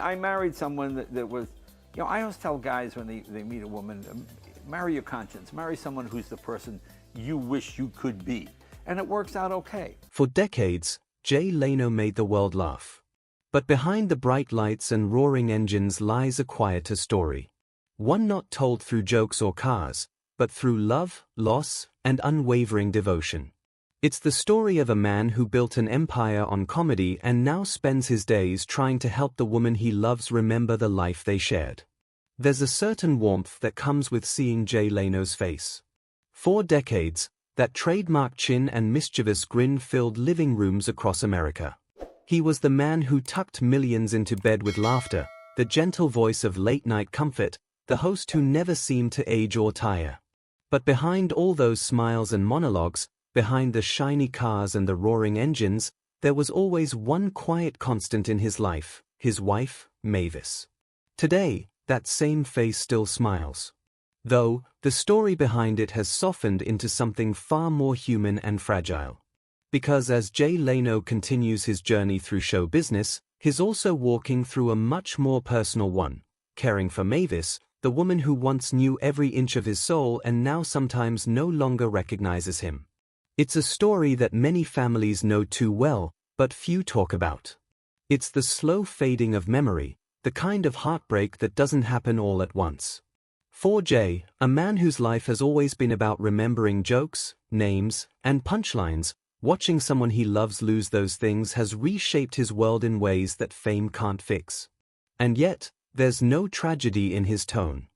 I married someone that was, I always tell guys when they meet a woman, marry your conscience. Marry someone who's the person you wish you could be. And it works out okay. For decades, Jay Leno made the world laugh. But behind the bright lights and roaring engines lies a quieter story. One not told through jokes or cars, but through love, loss, and unwavering devotion. It's the story of a man who built an empire on comedy and now spends his days trying to help the woman he loves remember the life they shared. There's a certain warmth that comes with seeing Jay Leno's face. For decades, that trademark chin and mischievous grin filled living rooms across America. He was the man who tucked millions into bed with laughter, the gentle voice of late-night comfort, the host who never seemed to age or tire. But behind all those smiles and monologues, behind the shiny cars and the roaring engines, there was always one quiet constant in his life, his wife, Mavis. Today, that same face still smiles. Though, the story behind it has softened into something far more human and fragile. Because as Jay Leno continues his journey through show business, he's also walking through a much more personal one, caring for Mavis, the woman who once knew every inch of his soul and now sometimes no longer recognizes him. It's a story that many families know too well, but few talk about. It's the slow fading of memory, the kind of heartbreak that doesn't happen all at once. For Jay, a man whose life has always been about remembering jokes, names, and punchlines, watching someone he loves lose those things has reshaped his world in ways that fame can't fix. And yet, there's no tragedy in his tone.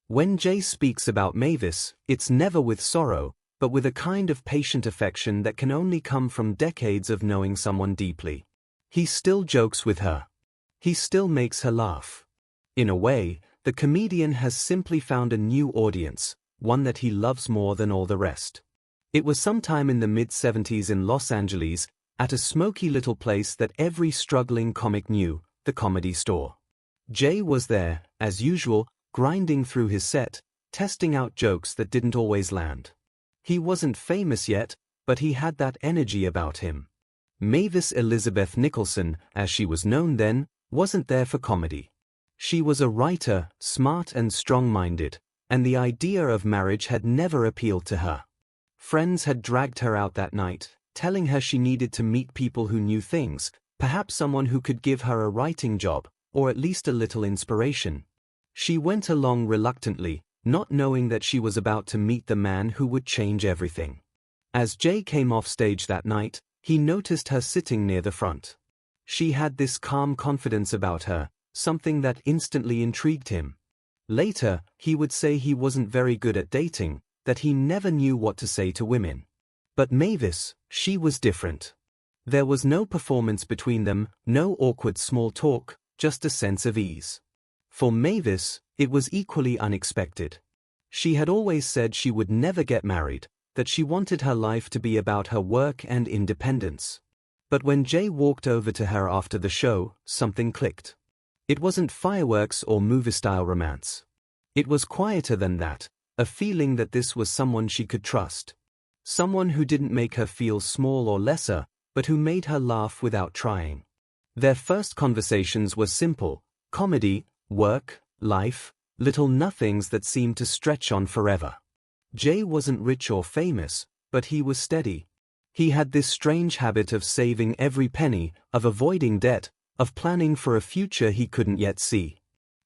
When Jay speaks about Mavis, it's never with sorrow, but with a kind of patient affection that can only come from decades of knowing someone deeply. He still jokes with her. He still makes her laugh. In a way, the comedian has simply found a new audience, one that he loves more than all the rest. It was sometime in the mid-70s in Los Angeles, at a smoky little place that every struggling comic knew, the Comedy Store. Jay was there, as usual, grinding through his set, testing out jokes that didn't always land. He wasn't famous yet, but he had that energy about him. Mavis Elizabeth Nicholson, as she was known then, wasn't there for comedy. She was a writer, smart and strong-minded, and the idea of marriage had never appealed to her. Friends had dragged her out that night, telling her she needed to meet people who knew things, perhaps someone who could give her a writing job, or at least a little inspiration. She went along reluctantly, not knowing that she was about to meet the man who would change everything. As Jay came off stage that night, he noticed her sitting near the front. She had this calm confidence about her, something that instantly intrigued him. Later, he would say he wasn't very good at dating, that he never knew what to say to women. But Mavis, she was different. There was no performance between them, no awkward small talk, just a sense of ease. For Mavis, it was equally unexpected. She had always said she would never get married, that she wanted her life to be about her work and independence. But when Jay walked over to her after the show, something clicked. It wasn't fireworks or movie-style romance. It was quieter than that, a feeling that this was someone she could trust. Someone who didn't make her feel small or lesser, but who made her laugh without trying. Their first conversations were simple: comedy, work, life, little nothings that seemed to stretch on forever. Jay wasn't rich or famous, but he was steady. He had this strange habit of saving every penny, of avoiding debt, of planning for a future he couldn't yet see.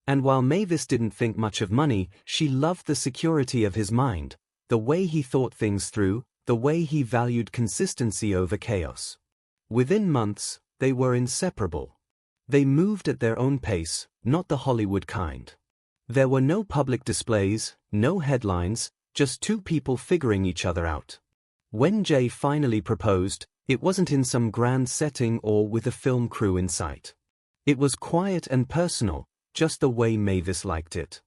And while Mavis didn't think much of money, she loved the security of his mind, the way he thought things through, the way he valued consistency over chaos. Within months, they were inseparable. They moved at their own pace, not the Hollywood kind. There were no public displays, no headlines, just two people figuring each other out. When Jay finally proposed, it wasn't in some grand setting or with a film crew in sight. It was quiet and personal, just the way Mavis liked it.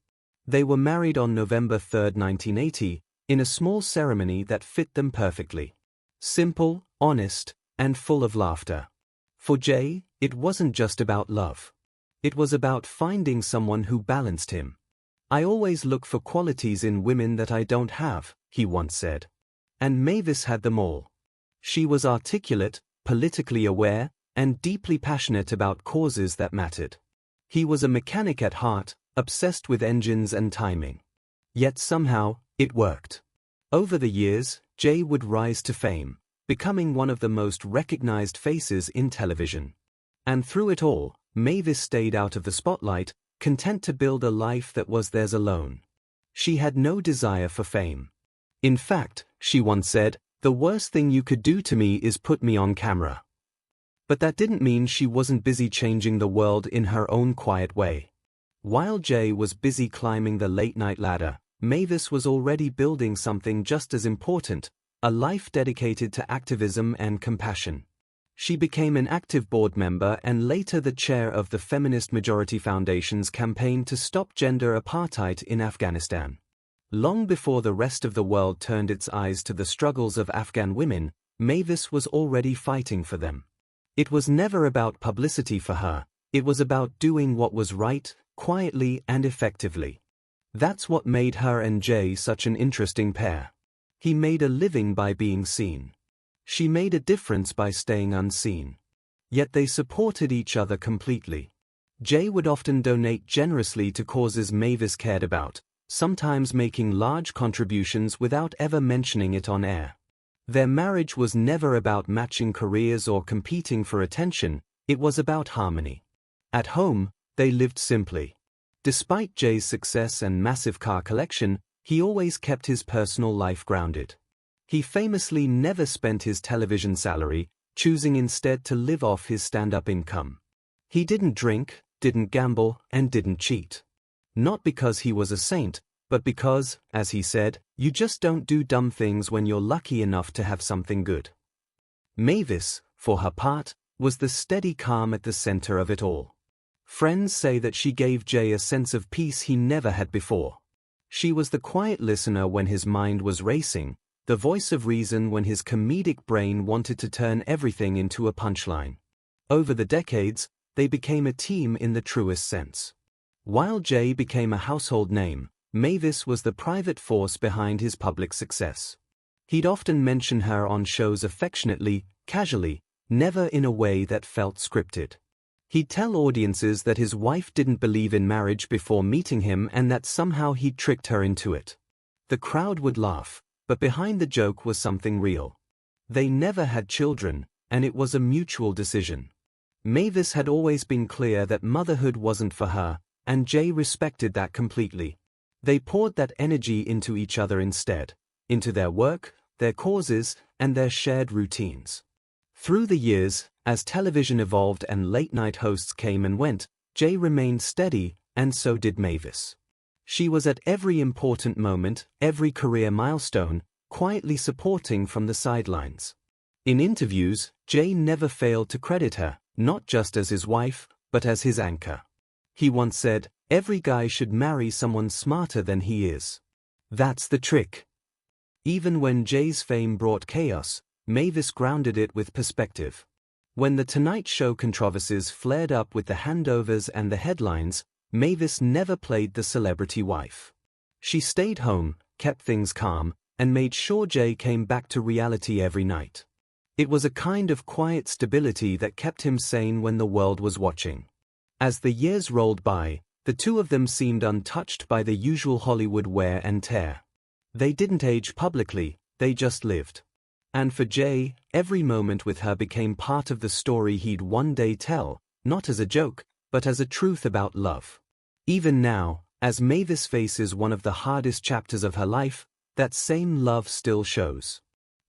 They were married on November 3, 1980, in a small ceremony that fit them perfectly. Simple, honest, and full of laughter. For Jay, it wasn't just about love. It was about finding someone who balanced him. "I always look for qualities in women that I don't have," he once said. And Mavis had them all. She was articulate, politically aware, and deeply passionate about causes that mattered. He was a mechanic at heart, obsessed with engines and timing. Yet somehow, it worked. Over the years, Jay would rise to fame, becoming one of the most recognized faces in television. And through it all, Mavis stayed out of the spotlight, content to build a life that was theirs alone. She had no desire for fame. In fact, she once said, "The worst thing you could do to me is put me on camera." But that didn't mean she wasn't busy changing the world in her own quiet way. While Jay was busy climbing the late-night ladder, Mavis was already building something just as important, a life dedicated to activism and compassion. She became an active board member and later the chair of the Feminist Majority Foundation's campaign to stop gender apartheid in Afghanistan. Long before the rest of the world turned its eyes to the struggles of Afghan women, Mavis was already fighting for them. It was never about publicity for her, it was about doing what was right, quietly and effectively. That's what made her and Jay such an interesting pair. He made a living by being seen. She made a difference by staying unseen. Yet they supported each other completely. Jay would often donate generously to causes Mavis cared about, sometimes making large contributions without ever mentioning it on air. Their marriage was never about matching careers or competing for attention, it was about harmony. At home, they lived simply. Despite Jay's success and massive car collection, he always kept his personal life grounded. He famously never spent his television salary, choosing instead to live off his stand-up income. He didn't drink, didn't gamble, and didn't cheat. Not because he was a saint, but because, as he said, you just don't do dumb things when you're lucky enough to have something good. Mavis, for her part, was the steady calm at the center of it all. Friends say that she gave Jay a sense of peace he never had before. She was the quiet listener when his mind was racing, the voice of reason when his comedic brain wanted to turn everything into a punchline. Over the decades, they became a team in the truest sense. While Jay became a household name, Mavis was the private force behind his public success. He'd often mention her on shows affectionately, casually, never in a way that felt scripted. He'd tell audiences that his wife didn't believe in marriage before meeting him and that somehow he'd tricked her into it. The crowd would laugh, but behind the joke was something real. They never had children, and it was a mutual decision. Mavis had always been clear that motherhood wasn't for her, and Jay respected that completely. They poured that energy into each other instead, into their work, their causes, and their shared routines. Through the years, as television evolved and late-night hosts came and went, Jay remained steady, and so did Mavis. She was at every important moment, every career milestone, quietly supporting from the sidelines. In interviews, Jay never failed to credit her, not just as his wife, but as his anchor. He once said, "Every guy should marry someone smarter than he is. That's the trick." Even when Jay's fame brought chaos, Mavis grounded it with perspective. When The Tonight Show controversies flared up with the handovers and the headlines, Mavis never played the celebrity wife. She stayed home, kept things calm, and made sure Jay came back to reality every night. It was a kind of quiet stability that kept him sane when the world was watching. As the years rolled by, the two of them seemed untouched by the usual Hollywood wear and tear. They didn't age publicly, they just lived. And for Jay, every moment with her became part of the story he'd one day tell, not as a joke, but as a truth about love. Even now, as Mavis faces one of the hardest chapters of her life, that same love still shows.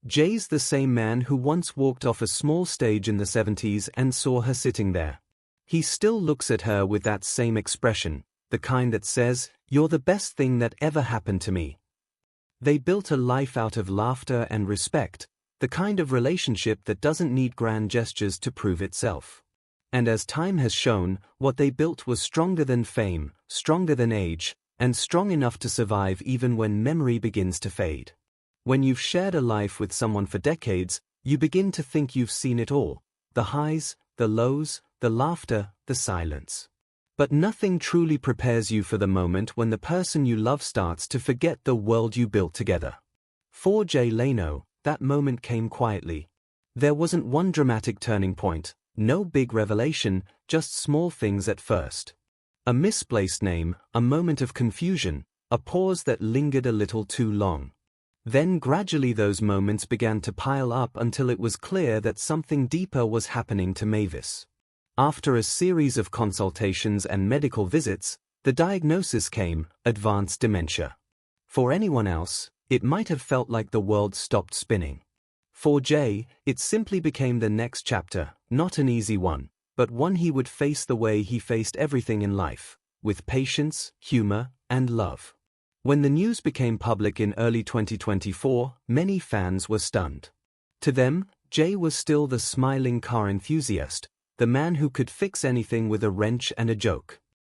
Jay's the same man who once walked off a small stage in the 70s and saw her sitting there. He still looks at her with that same expression, the kind that says, "You're the best thing that ever happened to me." They built a life out of laughter and respect, the kind of relationship that doesn't need grand gestures to prove itself. And as time has shown, what they built was stronger than fame, stronger than age, and strong enough to survive even when memory begins to fade. When you've shared a life with someone for decades, you begin to think you've seen it all, the highs, the lows, the laughter, the silence. But nothing truly prepares you for the moment when the person you love starts to forget the world you built together. For Jay Leno, that moment came quietly. There wasn't one dramatic turning point, no big revelation, just small things at first. A misplaced name, a moment of confusion, a pause that lingered a little too long. Then gradually those moments began to pile up until it was clear that something deeper was happening to Mavis. After a series of consultations and medical visits, the diagnosis came: advanced dementia. For anyone else, it might have felt like the world stopped spinning. For Jay, it simply became the next chapter, not an easy one, but one he would face the way he faced everything in life, with patience, humor, and love. When the news became public in early 2024, many fans were stunned. To them, Jay was still the smiling car enthusiast, the man who could fix anything with a wrench and a joke.